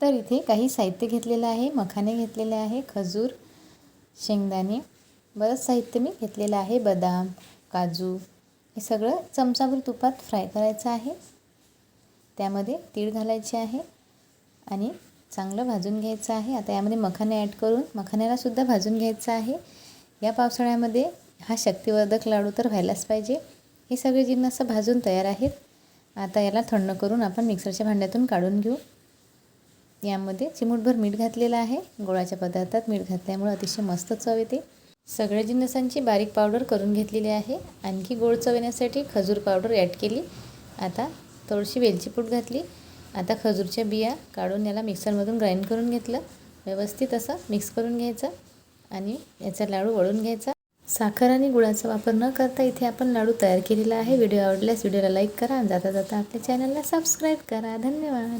तर इथे काही साहित्य घेतलेलं आहे. मखाने घेतलेले आहे, खजूर, शेंगदाणे, बरंच साहित्य मी घेतलेलं आहे. बदाम, काजू हे सगळं चमचाभर तुपात फ्राय करायचं आहे. त्यामध्ये तीळ घालायचे आहे आणि चांगलं भाजून घ्यायचं आहे. आता यामध्ये मखाने ॲड करून मखाण्यालासुद्धा भाजून घ्यायचं आहे. या पावसाळ्यामध्ये हा शक्तिवर्धक लाडू तर व्हायलाच पाहिजे. हे सगळे जिन्नस भाजून तयार आहेत. आता याला थंड करून आपण मिक्सरच्या भांड्यातून काढून घेऊ. यामध्ये चिमूटभर मीठ घातलेलं आहे. गोडाच्या पदार्थात मीठ घातल्यामुळे अतिशय मस्त चव येते. सगळ्या जिन्नसांची बारीक पावडर करून घेतलेली आहे. आणखी गोड चव येण्यासाठी खजूर पावडर ॲड केली. आता थोडीशी वेलची पूड घातली. आता खजूरच्या बिया काढून याला मिक्सरमधून ग्राइंड करून घेतलं. व्यवस्थित असं मिक्स करून घ्यायचं आणि याचा लाडू वळून घ्यायचा. साखर आणि गुळाचा वापर न करता इथे आपण लाडू तयार केलेला आहे. व्हिडिओ आवडल्यास व्हिडिओला लाईक करा. जाता जाता आपल्या चॅनलला सबस्क्राईब करा. धन्यवाद.